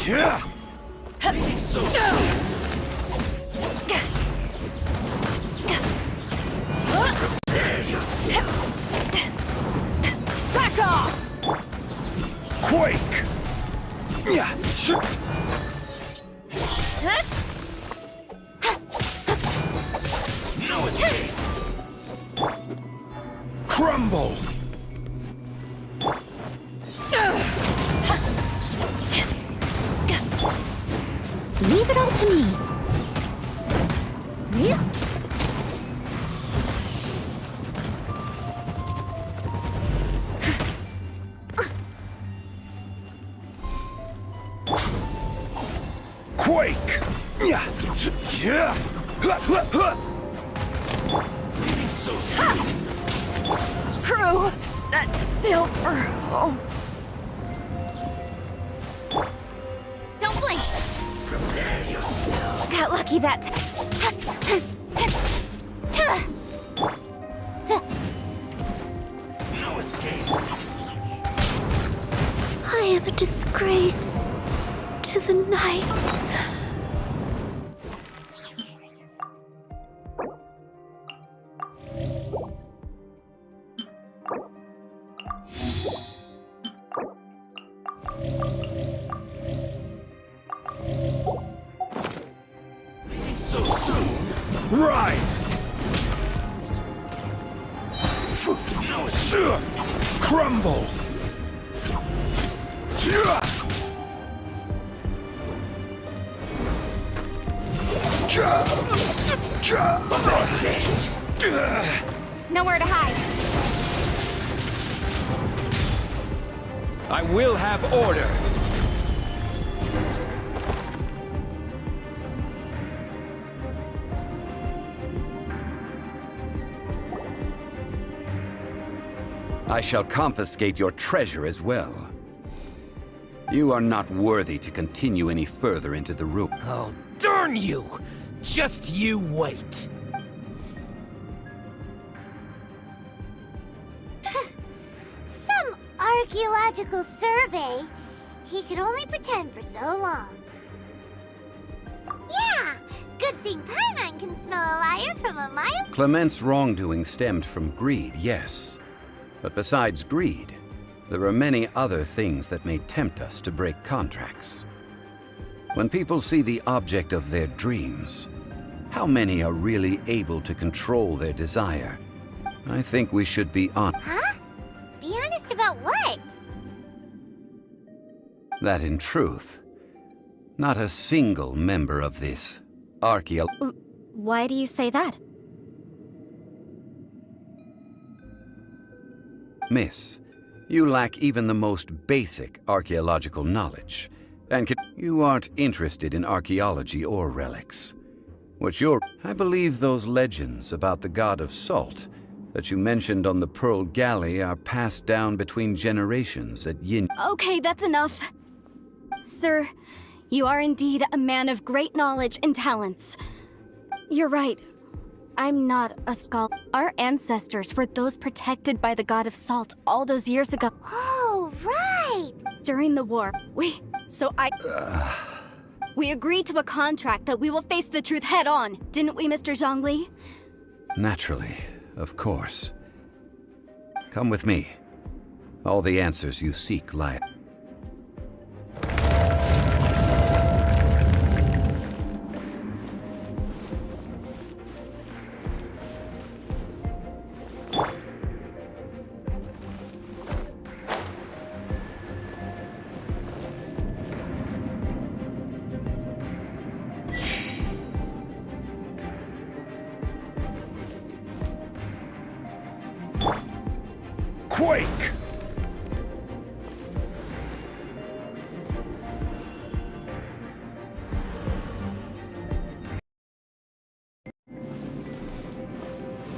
[SPEAKER 1] Yeah. So prepare yourself.
[SPEAKER 7] Back off!
[SPEAKER 1] Quake. Yeah. No escape. Crumble.
[SPEAKER 3] Leave it all to me. Yeah.
[SPEAKER 1] Quake. Yeah. Yeah. So
[SPEAKER 7] Crew, set sail for home.
[SPEAKER 5] Don't blink.
[SPEAKER 1] prepare yourself.
[SPEAKER 3] Got lucky that
[SPEAKER 1] No escape.
[SPEAKER 3] I am a disgrace to the knights.
[SPEAKER 1] So soon. Rise. No escape. Crumble.
[SPEAKER 5] Nowhere to hide.
[SPEAKER 1] I will have order.
[SPEAKER 2] I shall confiscate your treasure as well. You are not worthy to continue any further into the room.
[SPEAKER 8] Oh, darn you! Just you wait.
[SPEAKER 5] Some archaeological survey. He could only pretend for so long. Yeah, good thing Paimon can smell a liar from a mile.
[SPEAKER 2] Clement's wrongdoing stemmed from greed, yes. But besides greed, there are many other things that may tempt us to break contracts. When people see the object of their dreams, how many are really able to control their desire? I think we should be honest
[SPEAKER 5] Huh? Be honest about what?
[SPEAKER 2] that in truth, not a single member of this
[SPEAKER 3] Why do you say that?
[SPEAKER 2] Miss, you lack even the most basic archaeological knowledge, and you aren't interested in archaeology or relics. I believe those legends about the god of salt that you mentioned on the Pearl Galley are passed down between generations at Yin.
[SPEAKER 3] Okay, that's enough. Sir, you are indeed a man of great knowledge and talents. You're right. I'm not a scholar. Our ancestors were those protected by the god of salt all those years ago.
[SPEAKER 5] Oh, right.
[SPEAKER 3] During the war, we agreed to a contract that we will face the truth head on, didn't we, Mr. Zhongli?
[SPEAKER 2] Naturally, of course. Come with me. All the answers you seek lie.
[SPEAKER 1] Quake!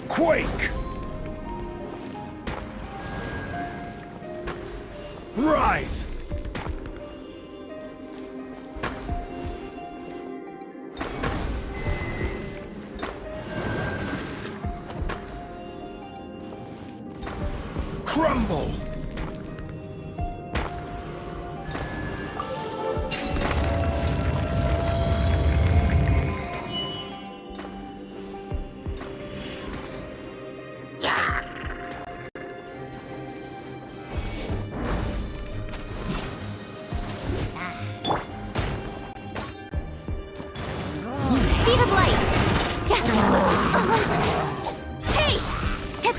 [SPEAKER 1] Quake! Rise! Crumble!
[SPEAKER 3] of light! Yeah. Hey! Yeah.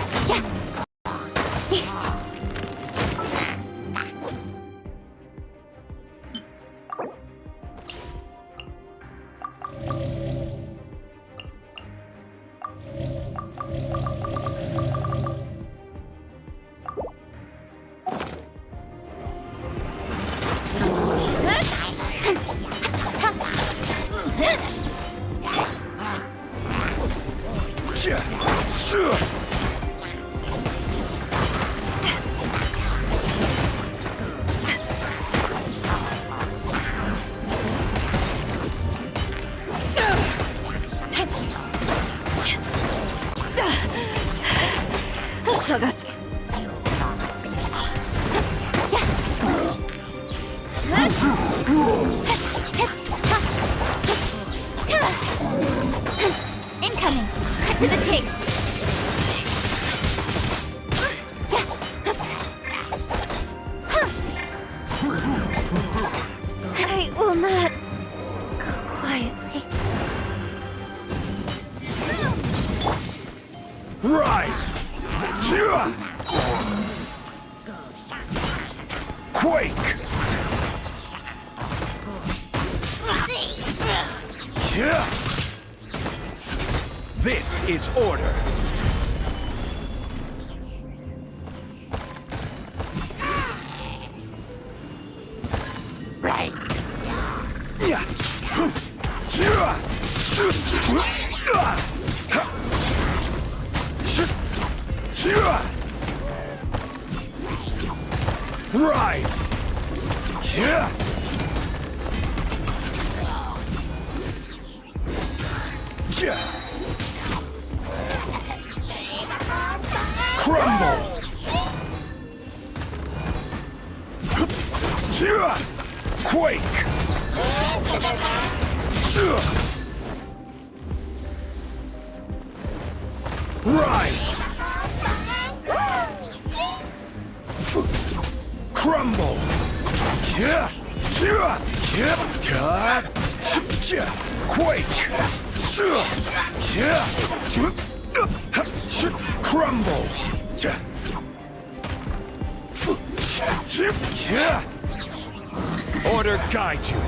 [SPEAKER 3] Incoming! Cut to the chase! I will not go quietly.
[SPEAKER 1] Rise! Quake! This is order. Rise! Crumble! Quake! Rise! Crumble! Quake! Crumble! Order guide you.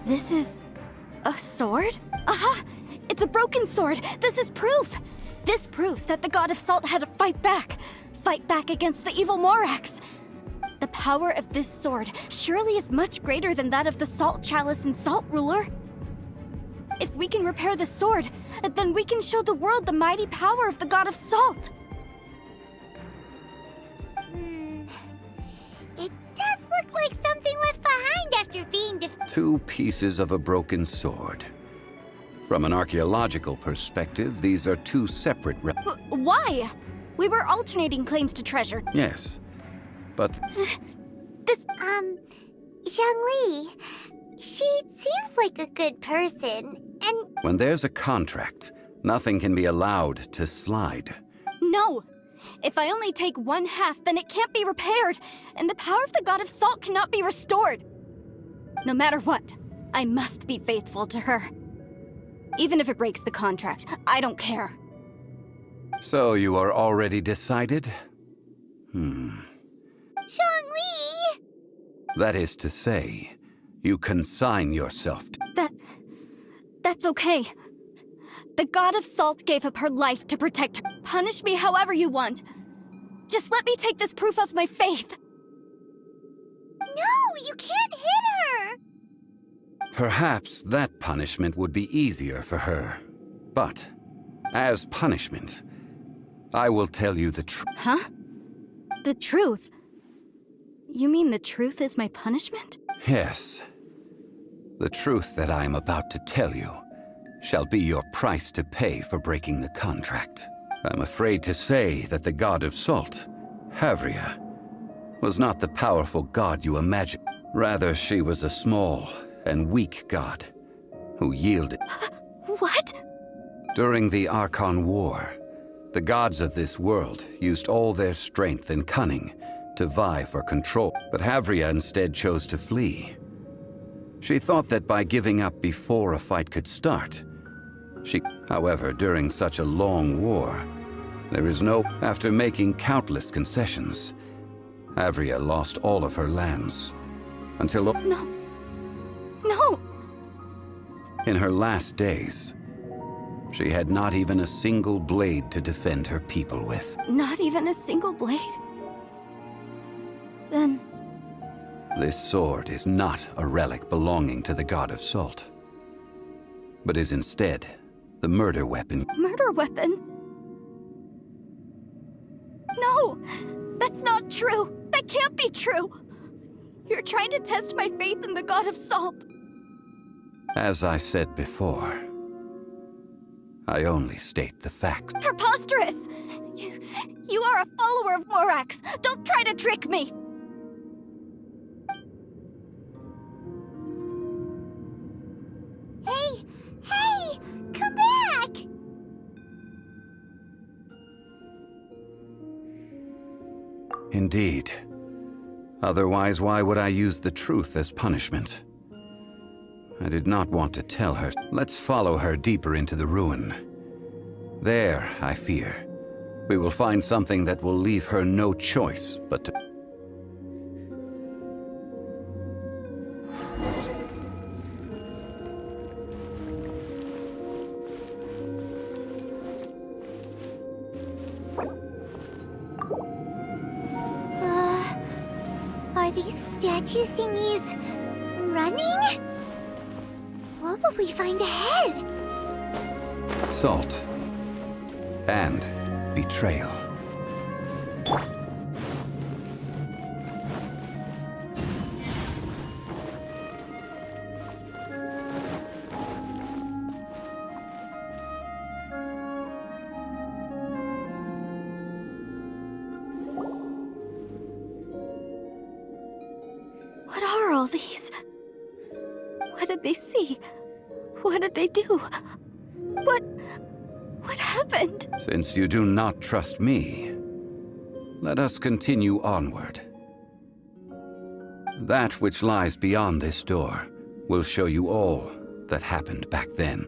[SPEAKER 3] This is a sword? Aha! It's a broken sword! This is proof! This proves that the God of Salt had to fight back against the evil Morax. The power of this sword surely is much greater than that of the Salt Chalice and Salt Ruler. If we can repair the sword, then we can show the world the mighty power of the God of Salt.
[SPEAKER 5] It does look like something left behind after being defeated.
[SPEAKER 2] 2 pieces of a broken sword. From an archaeological perspective, these are 2 separate
[SPEAKER 3] Why? We were alternating claims to treasure.
[SPEAKER 2] Yes, but
[SPEAKER 3] This...
[SPEAKER 5] Zhongli, she seems like a good person, and
[SPEAKER 2] when there's a contract, nothing can be allowed to slide.
[SPEAKER 3] No! If I only take 1/2, then it can't be repaired, and the power of the God of Salt cannot be restored. No matter what, I must be faithful to her. Even if it breaks the contract, I don't care.
[SPEAKER 2] So you are already decided?
[SPEAKER 5] Zhongli!
[SPEAKER 2] That is to say, you consign yourself to...
[SPEAKER 3] That's okay. The God of Salt gave up her life to protect her. Punish me however you want. Just let me take this proof of my faith.
[SPEAKER 5] No, you can't hit her!
[SPEAKER 2] Perhaps that punishment would be easier for her. But, as punishment, I will tell you the truth.
[SPEAKER 3] Huh? The truth? You mean the truth is my punishment?
[SPEAKER 2] Yes. The truth that I am about to tell you shall be your price to pay for breaking the contract. I'm afraid to say that the God of Salt, Havria, was not the powerful god you imagine. Rather, she was a small and weak god who yielded.
[SPEAKER 3] What?
[SPEAKER 2] During the Archon War, the gods of this world used all their strength and cunning to vie for control, but Havria instead chose to flee. She thought that by giving up before a fight could start, however, during such a long war, there is no... After making countless concessions, Havria lost all of her lands, until...
[SPEAKER 3] No. No!
[SPEAKER 2] In her last days, she had not even a single blade to defend her people with.
[SPEAKER 3] Not even a single blade? Then...
[SPEAKER 2] This sword is not a relic belonging to the god of salt, but is instead the murder weapon.
[SPEAKER 3] Murder weapon? No! That's not true! That can't be true! You're trying to test my faith in the god of salt.
[SPEAKER 2] As I said before, I only state the facts.
[SPEAKER 3] Preposterous! You are a follower of Morax! Don't try to trick me!
[SPEAKER 5] Hey! Hey! Come back!
[SPEAKER 2] Indeed. Otherwise, why would I use the truth as punishment? I did not want to tell her. Let's follow her deeper into the ruin. There, I fear, we will find something that will leave her no choice but to...
[SPEAKER 5] Are these statue thingies running? What will we find ahead?
[SPEAKER 2] Salt. And betrayal.
[SPEAKER 3] What are all these? What did they see? What did they do? What happened?
[SPEAKER 2] Since you do not trust me, let us continue onward. That which lies beyond this door will show you all that happened back then.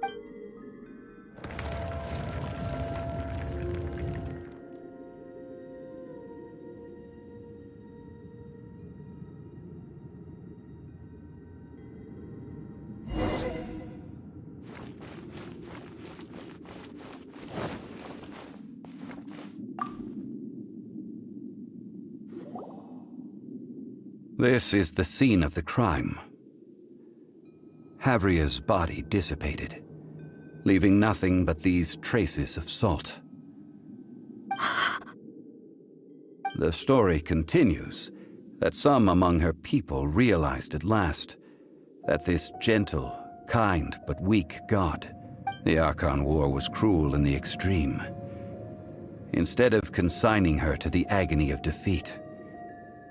[SPEAKER 2] This is the scene of the crime. Havria's body dissipated, leaving nothing but these traces of salt. The story continues that some among her people realized at last that this gentle, kind, but weak god, the Archon War, was cruel in the extreme. Instead of consigning her to the agony of defeat,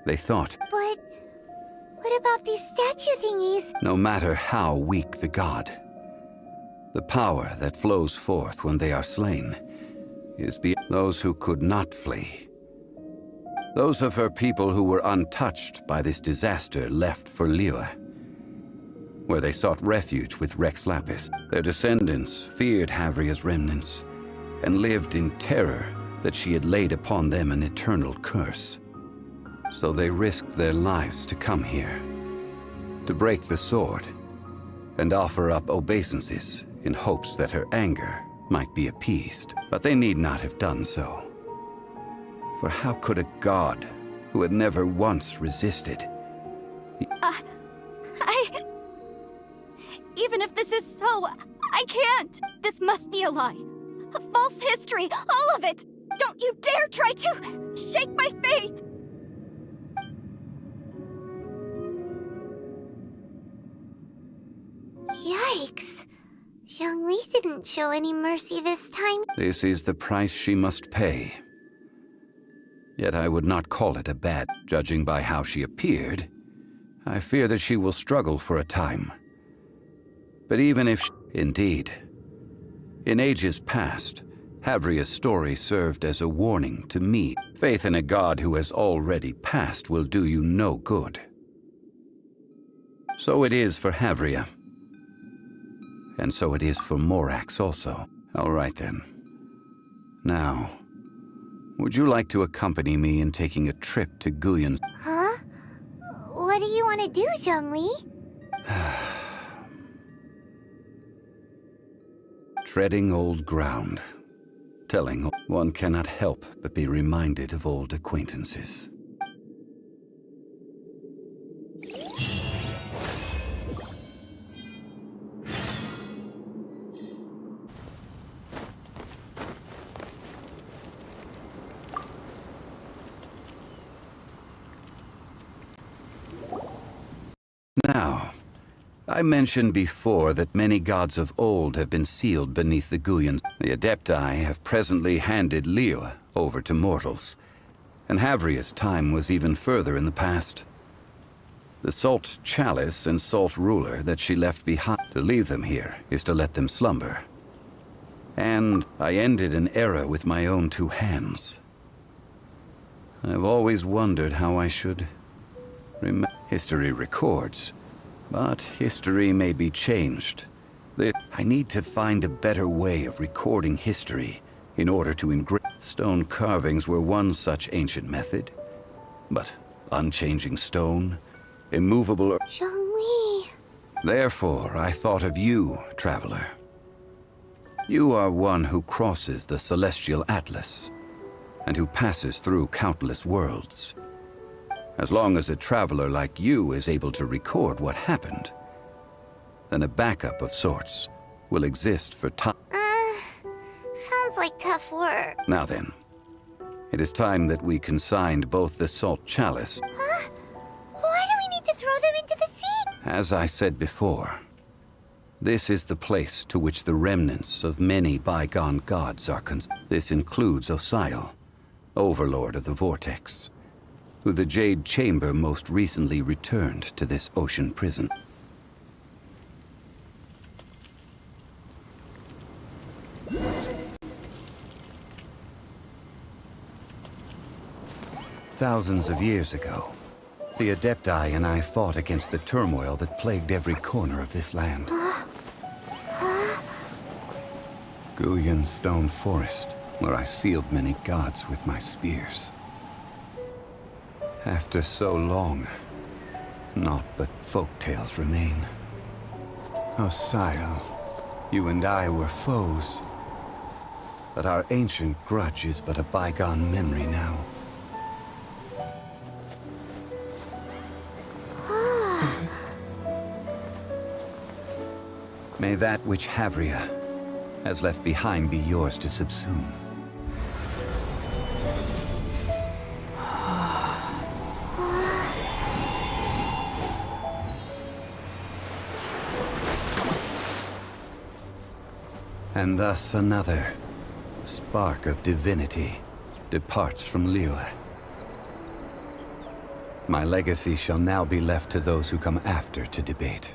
[SPEAKER 2] they thought...
[SPEAKER 5] But what about these statue thingies?
[SPEAKER 2] No matter how weak the god, the power that flows forth when they are slain is beyond those who could not flee. Those of her people who were untouched by this disaster left for Liyue, where they sought refuge with Rex Lapis. Their descendants feared Havria's remnants and lived in terror that she had laid upon them an eternal curse. So they risked their lives to come here, to break the sword, and offer up obeisances in hopes that her anger might be appeased. But they need not have done so. For how could a god who had never once resisted...
[SPEAKER 3] Even if this is so, I can't! This must be a lie. A false history, all of it! Don't you dare try to shake my faith!
[SPEAKER 5] Yikes. Zhongli didn't show any mercy this time.
[SPEAKER 2] This is the price she must pay. Yet I would not call it a bad. Judging by how she appeared, I fear that she will struggle for a time. But even if... Indeed. In ages past, Havria's story served as a warning to me. Faith in a god who has already passed will do you no good. So it is for Havria. And so it is for Morax also. All right then. Now, would you like to accompany me in taking a trip to Guyan?
[SPEAKER 5] Huh? What do you want to do, Zhongli?
[SPEAKER 2] Treading old ground. Telling one cannot help but be reminded of old acquaintances. Now, I mentioned before that many gods of old have been sealed beneath the Guyans. The Adepti have presently handed Liyue over to mortals, and Havria's time was even further in the past. The Salt Chalice and Salt Ruler that she left behind, to leave them here is to let them slumber. And I ended an era with my own two hands. I've always wondered how I should remember. History records, but history may be changed. I need to find a better way of recording history in order to engrave. Stone carvings were one such ancient method, but unchanging stone, immovable.
[SPEAKER 5] Zhongli.
[SPEAKER 2] Therefore, I thought of you, traveler. You are one who crosses the celestial atlas, and who passes through countless worlds. As long as a traveler like you is able to record what happened, then a backup of sorts will exist for time.
[SPEAKER 5] Sounds like tough work.
[SPEAKER 2] Now then, it is time that we consigned both the Salt Chalice.
[SPEAKER 5] Huh? Why do we need to throw them into the sea?
[SPEAKER 2] As I said before, this is the place to which the remnants of many bygone gods are This includes Osial, overlord of the Vortex, who the Jade Chamber most recently returned to this ocean prison. Thousands of years ago, the Adepti and I fought against the turmoil that plagued every corner of this land. Guyan Stone Forest, where I sealed many gods with my spears. After so long, naught but folk tales remain. Osial, you and I were foes, but our ancient grudge is but a bygone memory now. May that which Havria has left behind be yours to subsume. And thus another spark of divinity departs from Liyue. My legacy shall now be left to those who come after to debate.